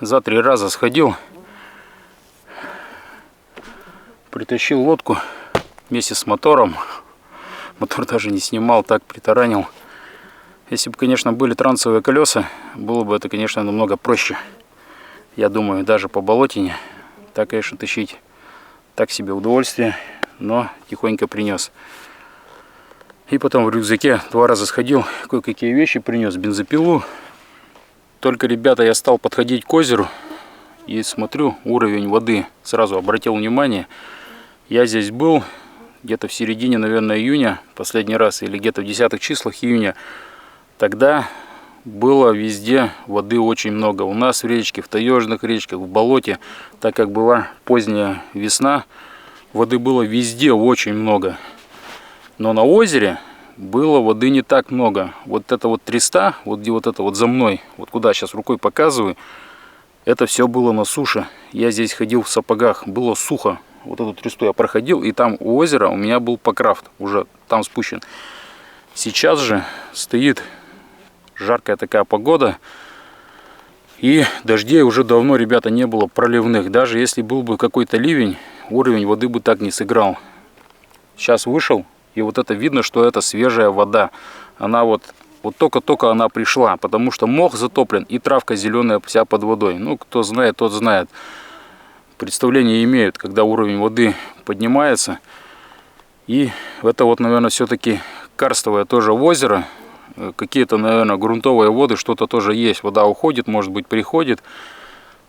За 3 раза сходил, притащил лодку вместе с мотором. Мотор даже не снимал, так притаранил. Если бы, конечно, были трансовые колеса, было бы это, конечно, намного проще. Я думаю, даже по болотине так, конечно, тащить так себе удовольствие, но тихонько принес. И потом в рюкзаке 2 раза сходил, кое-какие вещи принес, бензопилу. Только, ребята, я стал подходить к озеру и смотрю уровень воды. Сразу обратил внимание, я здесь был где-то в середине, наверное, июня, последний раз, или где-то в 10-х числах июня. Тогда было везде воды очень много. У нас в речке, в таежных речках, в болоте, так как была поздняя весна, воды было везде очень много. Но на озере было воды не так много. Вот это вот треста, вот где вот это вот за мной, вот куда сейчас рукой показываю, это все было на суше. Я здесь ходил в сапогах, было сухо. Вот эту тресту я проходил, и там у озера у меня был покрафт, уже там спущен. Сейчас же стоит жаркая такая погода, и дождей уже давно, ребята, не было проливных. Даже если был бы какой-то ливень, уровень воды бы так не сыграл. Сейчас вышел. И вот это видно, что это свежая вода. Она вот только-только она пришла, потому что мох затоплен и травка зеленая вся под водой. Ну, кто знает, тот знает. Представление имеют, когда уровень воды поднимается. И это вот, наверное, все-таки карстовое тоже озеро. Какие-то, наверное, грунтовые воды, что-то тоже есть. Вода уходит, может быть, приходит.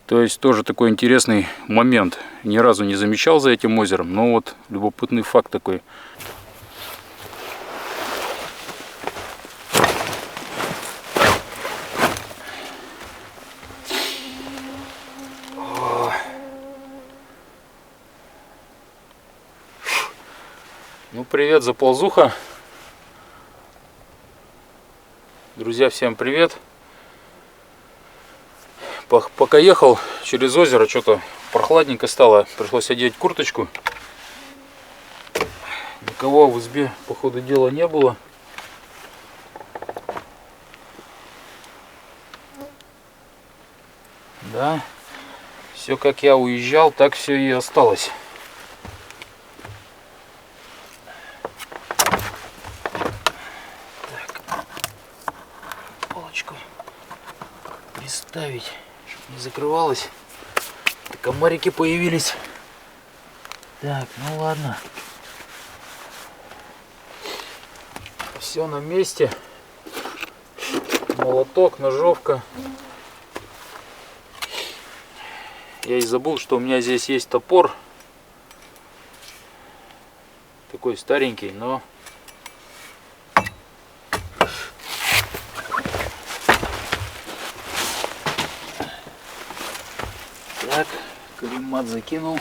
То есть тоже такой интересный момент. Ни разу не замечал за этим озером, но вот любопытный факт такой. Ну, привет, заползуха. Друзья, всем привет. Пока ехал через озеро, что-то прохладненько стало. Пришлось одеть курточку. Никого в избе, по ходу дела, не было. Да, все как я уезжал, так все и осталось. Ставить, чтобы не закрывалось. Комарики появились. Так, ну ладно. Все на месте. Молоток, ножовка. Я и забыл, что у меня здесь есть топор. Такой старенький, но... Так, каремат закинул.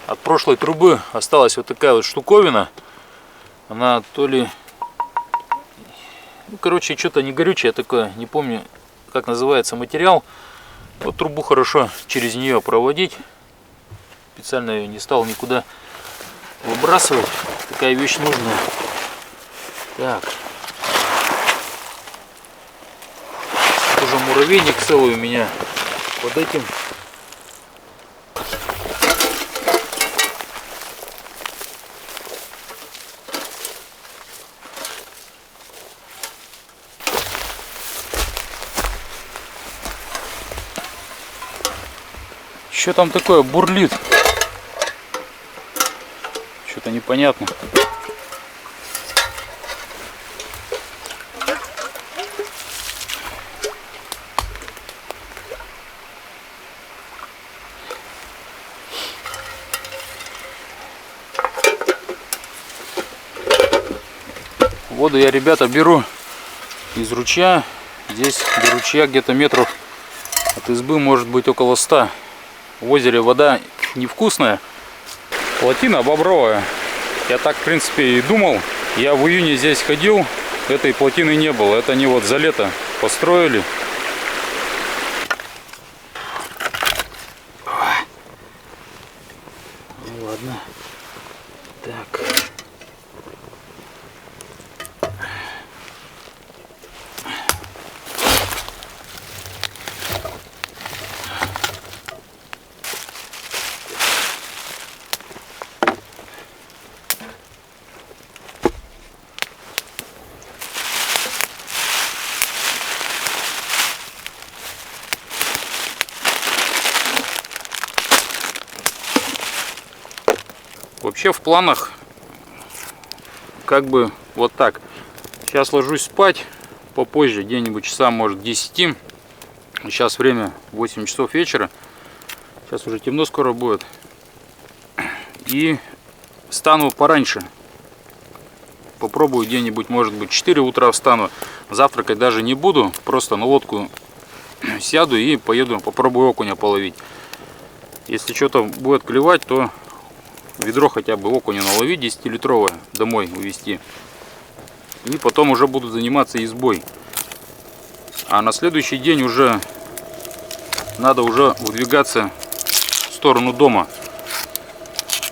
От прошлой трубы осталась вот такая вот штуковина. Она то ли... Ну, короче, что-то не горючее такое. Не помню, как называется материал. Вот трубу хорошо через нее проводить. Специально ее не стал никуда выбрасывать. Такая вещь нужная. Так. Уже муравейник целый у меня под этим. Что там такое бурлит? Что-то непонятно. Воду я, ребята, беру из ручья. Здесь до ручья где-то метров От избы может быть около 100. В озере вода невкусная. Плотина бобровая. Я так, в принципе, и думал. Я в июне здесь ходил, этой плотины не было. Это они вот за лето построили. Ну ладно. Так. Вообще в планах как бы вот так. Сейчас ложусь спать попозже, где-нибудь часам может 10. Сейчас время 8 часов вечера. Сейчас уже темно скоро будет. И встану пораньше. Попробую где-нибудь, может быть, 4 утра встану. Завтракать даже не буду. Просто на лодку сяду и поеду, попробую окуня половить. Если что-то будет клевать, то ведро хотя бы окуня наловить 10-литровое, домой увезти. И потом уже буду заниматься избой. А на следующий день уже надо уже выдвигаться в сторону дома.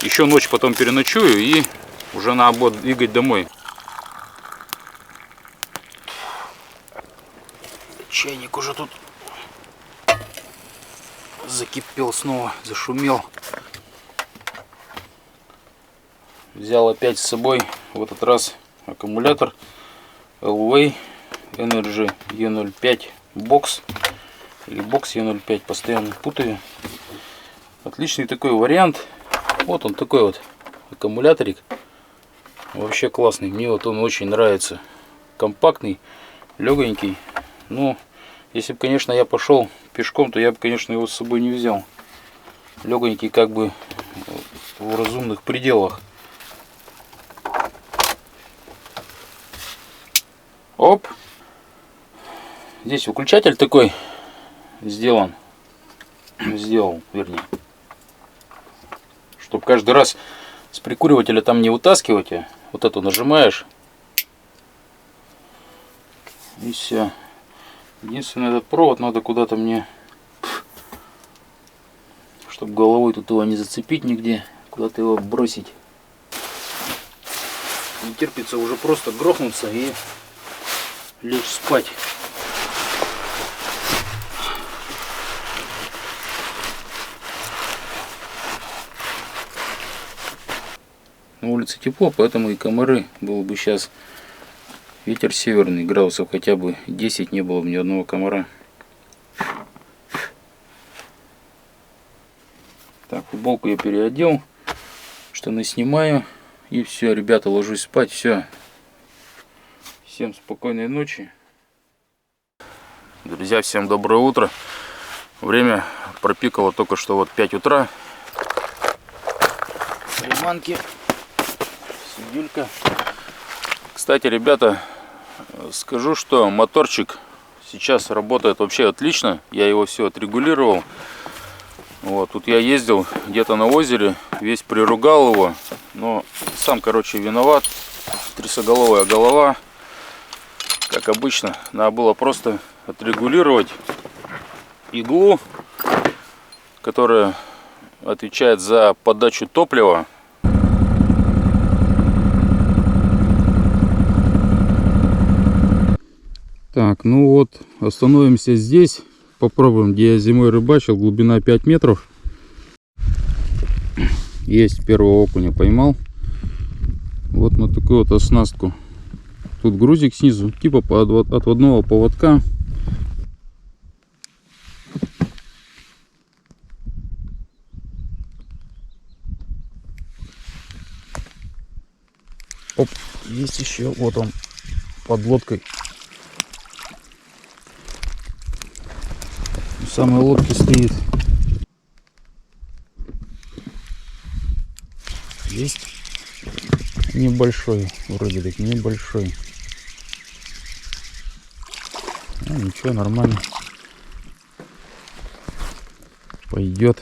Еще ночь потом переночую и уже надо будет двигать домой. Чайник уже тут закипел снова, зашумел. Взял опять с собой в этот раз аккумулятор Elway Energy E05 Box или Box E05, постоянно путаю. Отличный такой вариант. Вот он такой вот аккумуляторик. Вообще классный. Мне вот он очень нравится. Компактный, легонький. Ну, если бы, конечно, я пошел пешком, то я бы, конечно, его с собой не взял. Легонький, как бы в разумных пределах. Оп. Здесь выключатель такой сделал, вернее, чтобы каждый раз с прикуривателя там не вытаскивать, а вот эту нажимаешь и все. Единственное, этот провод надо куда-то мне, чтобы головой тут его не зацепить нигде, куда-то его бросить. Не терпится уже просто грохнуться и лечь спать. На улице тепло, поэтому и комары. Было бы сейчас ветер северный, градусов хотя бы 10, не было бы ни одного комара. Так, футболку я переодел, штаны снимаю и все, ребята, ложусь спать. Все. Всем спокойной ночи. Друзья, всем доброе утро. Время пропикало только что вот 5 утра. Приманки. Сидюлька. Кстати, ребята, скажу, что моторчик сейчас работает вообще отлично. Я его все отрегулировал. Вот, тут я ездил где-то на озере, весь приругал его. Но сам, короче, виноват. Трясоголовая голова. Как обычно, надо было просто отрегулировать иглу, которая отвечает за подачу топлива. Так, ну вот, остановимся здесь. Попробуем, где я зимой рыбачил, глубина 5 метров. Есть, первого окуня поймал. Вот на такую вот оснастку. Тут грузик снизу, типа отводного поводка. Оп, есть еще, вот он, под лодкой. У самой лодки стоит. Есть небольшой, вроде так небольшой. Ну, ничего, нормально. пойдет.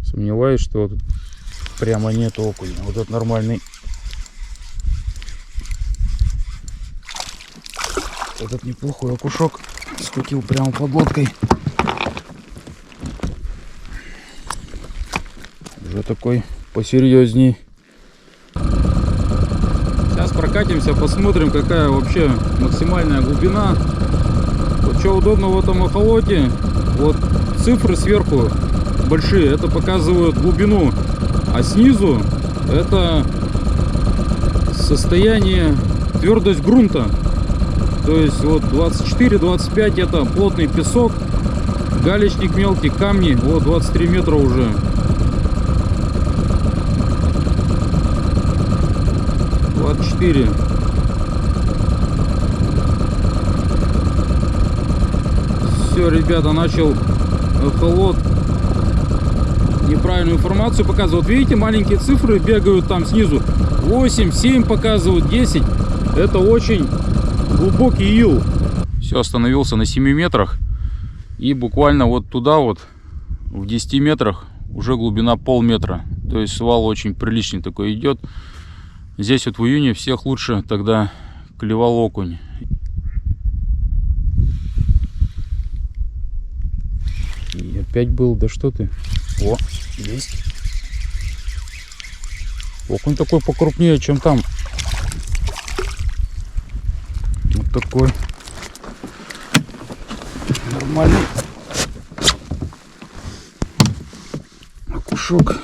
Сомневаюсь, что вот прямо нет окуня. Вот этот нормальный. Этот неплохой окушок скрутил прямо под лодкой. Уже такой посерьезней. Сейчас прокатимся, посмотрим, какая вообще максимальная глубина. Вот что удобно в этом эхолоте, вот цифры сверху большие, это показывают глубину, а снизу это состояние, твердость грунта. То есть вот 24-25 это плотный песок, галечник мелкий, камни, вот 23 метра уже. 24. Все, ребята, начал эхолот неправильную информацию показывать. Вот видите, маленькие цифры бегают там снизу. 8, 7 показывают, 10. Это очень глубокий ил. Все, остановился на 7 метрах. И буквально вот туда вот, в 10 метрах, уже глубина полметра. То есть свал очень приличный такой идет. Здесь вот в июне всех лучше тогда клевал окунь. И опять был, да что ты? О, есть. Окунь такой покрупнее, чем там. Вот такой. Нормальный окушок.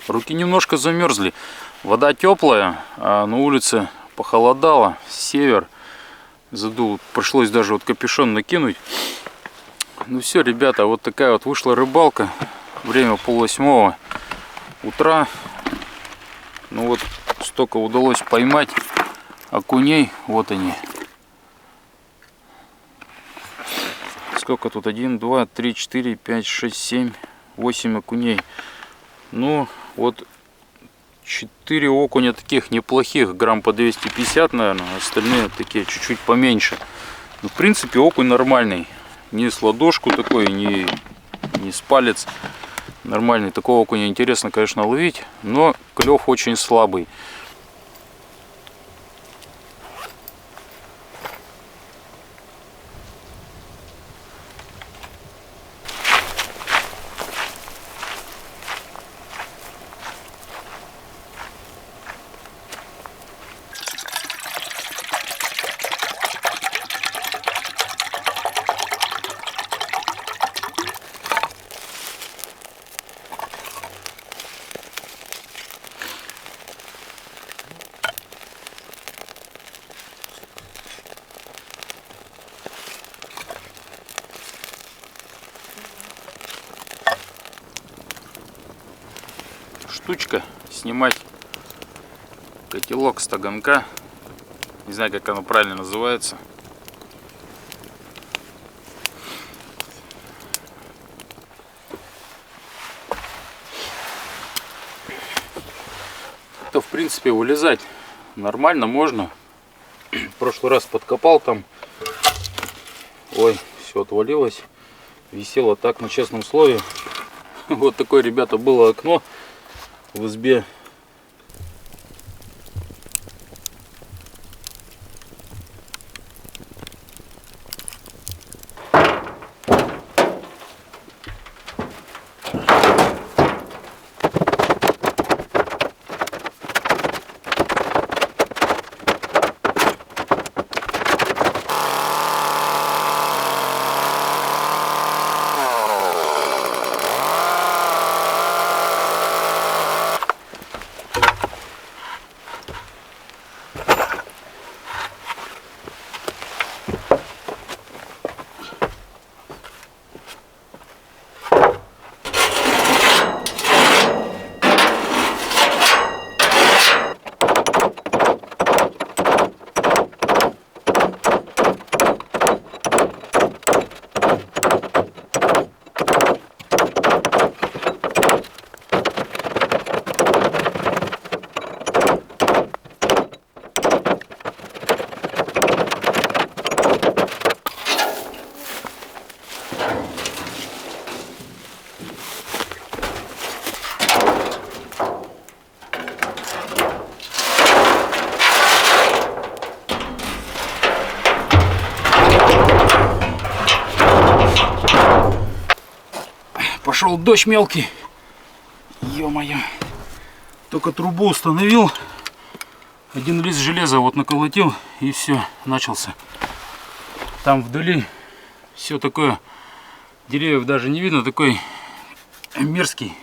Руки немножко замерзли. Вода теплая, а на улице похолодало. Север задул. Пришлось даже вот капюшон накинуть. Ну все, ребята, вот такая вот вышла рыбалка. Время 7:30 утра. Ну вот столько удалось поймать окуней. Вот они. Сколько тут? 1, 2, 3, 4, 5, 6, 7, 8 окуней. Ну вот 4 окуня таких неплохих, грамм по 250, наверное. Остальные такие чуть-чуть поменьше. Но, в принципе, окунь нормальный. Не с ладошку такой, не с палец. Нормальный. Такого окуня интересно, конечно, ловить. Но клев очень слабый. Штучка снимать котелок с таганка. Не знаю, как оно правильно называется. Это, в принципе, вылезать нормально можно. В прошлый раз подкопал там. Ой, все отвалилось. Висело так на честном слове. Вот такое, ребята, было окно в избе. пошел дождь мелкий. Ё-моё. Только трубу установил. Один лист железа вот наколотил, и все, начался. Там вдали все такое, деревьев даже не видно, такой мерзкий.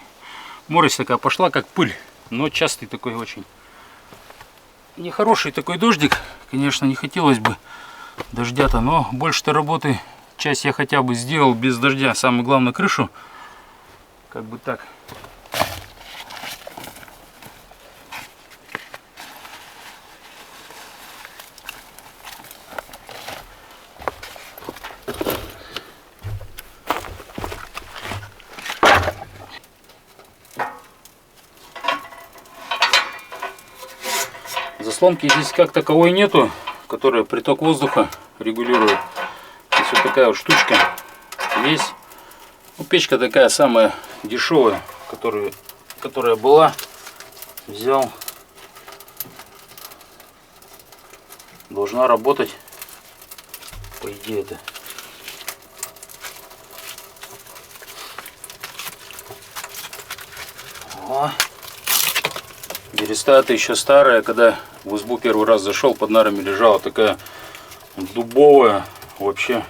Морось такая пошла, как пыль, но частый такой очень. Нехороший такой дождик, конечно, не хотелось бы дождя-то, но больше-то работы часть я хотя бы сделал без дождя. Самое главное, крышу, как бы так. Заслонки здесь как таковой нету, которая приток воздуха регулирует. Здесь вот такая вот штучка есть. Ну, печка такая самая дешевая, которая была. Взял. Должна работать, по идее, это. О. Береста-то еще старая, когда в избу первый раз зашел, под нарами лежала такая дубовая вообще.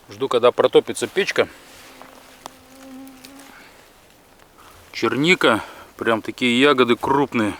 Жду, когда протопится печка. Черника, прям такие ягоды крупные.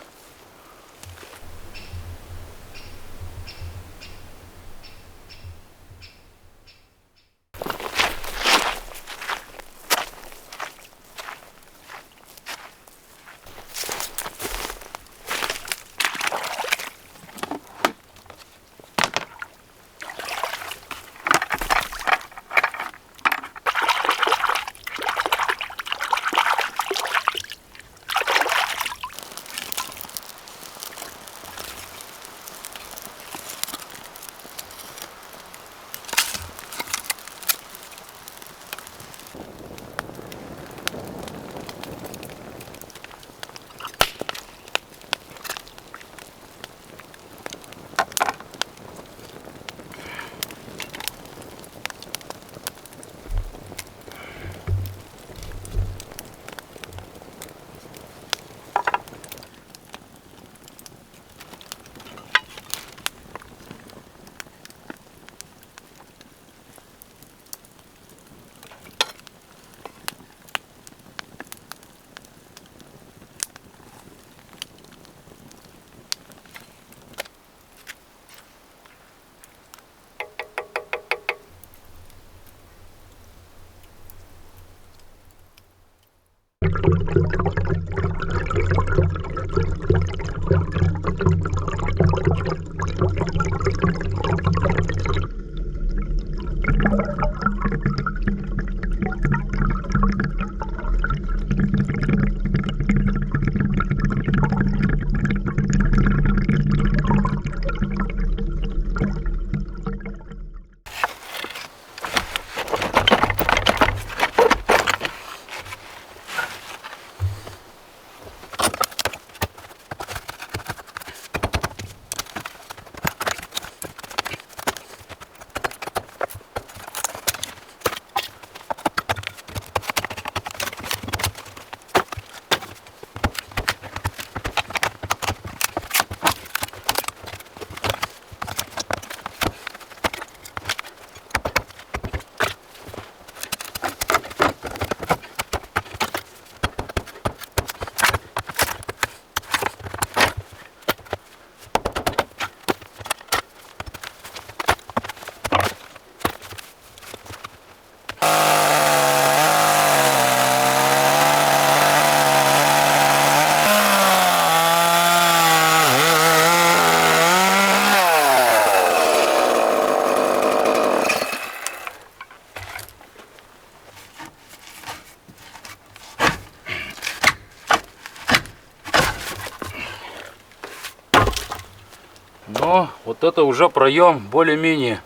Но вот это уже проем более-менее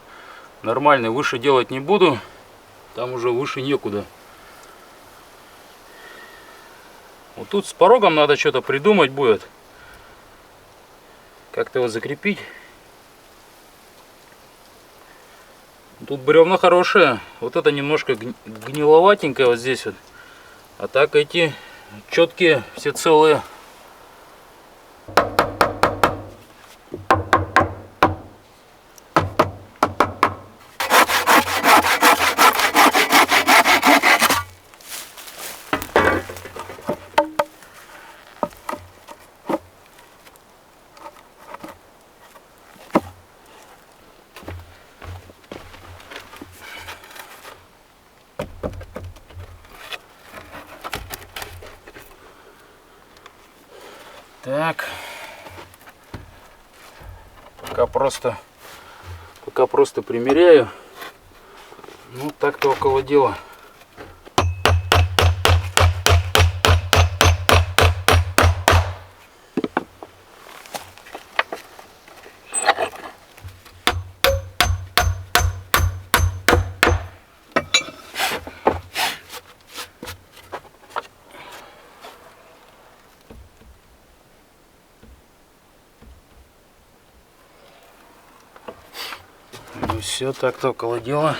нормальный. Выше делать не буду. Там уже выше некуда. Вот тут с порогом надо что-то придумать будет. Как-то его закрепить. Тут бревна хорошие. Вот это немножко гниловатенькое вот здесь вот. А так эти четкие, все целые. Так, пока просто примеряю. Ну, так-то около дела. Ну все, так-то около дела.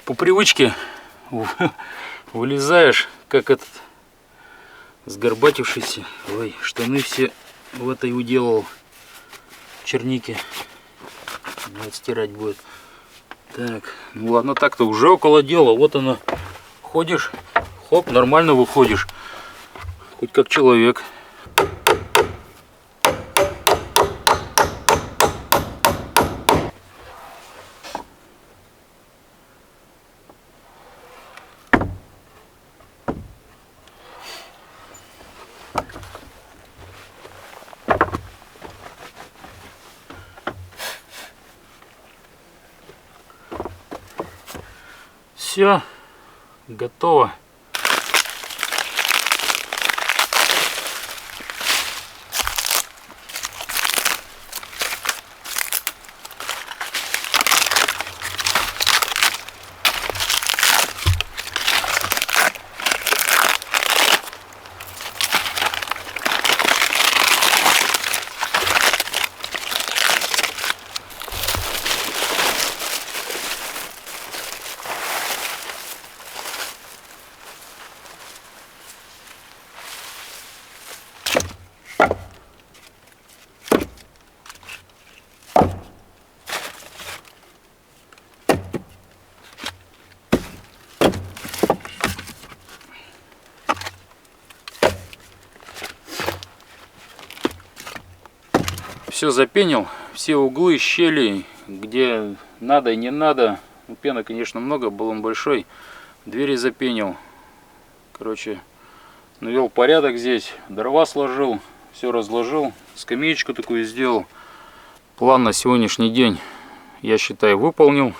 По привычке вылезаешь, как этот сгорбатившийся. Ой, штаны все в этой уделал черники. Вот стирать будет. Так, ну ладно, так-то уже около дела. Вот оно. Ходишь, хоп, нормально выходишь. Хоть как человек. Все, готово. Все запенил, все углы, щели, где надо и не надо. Ну, пены, конечно, много, баллон большой. Двери запенил. Короче, навел порядок здесь, дрова сложил, все разложил, скамеечку такую сделал. План на сегодняшний день, я считаю, выполнил.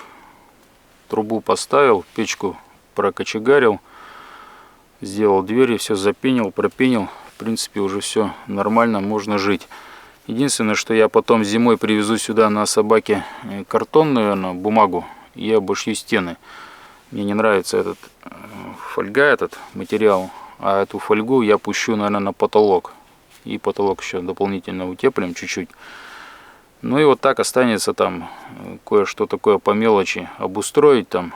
Трубу поставил, печку прокочегарил, сделал двери, все запенил, пропенил. В принципе, уже все нормально, можно жить. Единственное, что я потом зимой привезу сюда на собаке картон, наверное, бумагу, и обошью стены. Мне не нравится этот фольга, этот материал, а эту фольгу я пущу, наверное, на потолок. И потолок еще дополнительно утеплим чуть-чуть. Ну и вот так останется там кое-что такое по мелочи обустроить там.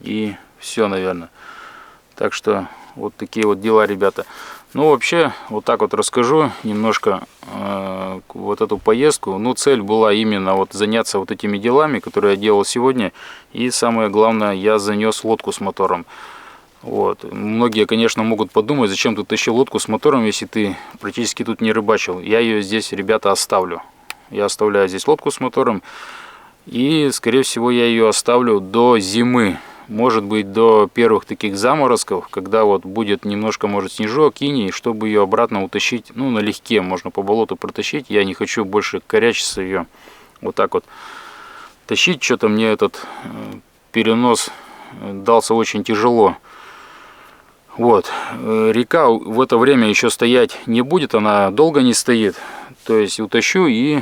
И все, наверное. Так что вот такие вот дела, ребята. Ну, вообще, вот так вот расскажу немножко вот эту поездку. Ну, цель была именно вот заняться вот этими делами, которые я делал сегодня. И самое главное, я занес лодку с мотором. Вот. Многие, конечно, могут подумать, зачем ты тащил лодку с мотором, если ты практически тут не рыбачил. Я ее здесь, ребята, оставлю. Я оставляю здесь лодку с мотором. И, скорее всего, я ее оставлю до зимы. Может быть, до первых таких заморозков, когда вот будет немножко, может, снежок, иней, чтобы ее обратно утащить, ну, налегке, можно по болоту протащить. Я не хочу больше корячиться ее вот так вот тащить. Что-то мне этот перенос дался очень тяжело. Вот. Река в это время еще стоять не будет, она долго не стоит. То есть утащу и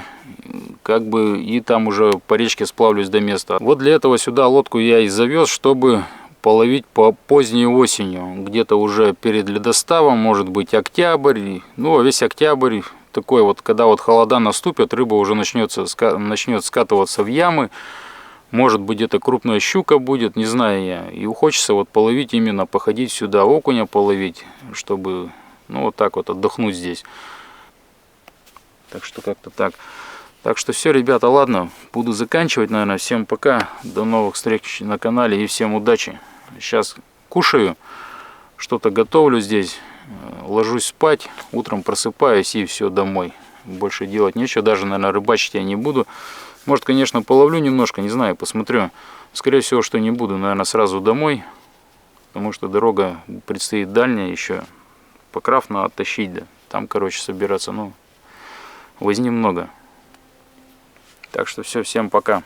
как бы и там уже по речке сплавлюсь до места. Вот для этого сюда лодку я и завез, чтобы половить по поздней осенью, где-то уже перед ледоставом, может быть октябрь, ну весь октябрь такой вот, когда вот холода наступят, рыба уже начнет скатываться в ямы, может быть где-то крупная щука будет, не знаю я, и хочется вот половить именно, походить сюда, окуня половить, чтобы ну вот так вот отдохнуть здесь. Так что как-то так. Так что все, ребята, ладно, буду заканчивать, наверное. Всем пока, до новых встреч на канале и всем удачи. Сейчас кушаю, что-то готовлю здесь, ложусь спать, утром просыпаюсь и все, домой. Больше делать нечего, даже, наверное, рыбачить я не буду. Может, конечно, половлю немножко, не знаю, посмотрю. Скорее всего, что не буду, наверное, сразу домой, потому что дорога предстоит дальняя еще. Покрав надо оттащить, да. Там, короче, собираться, ну, возни много. Так что все, всем пока.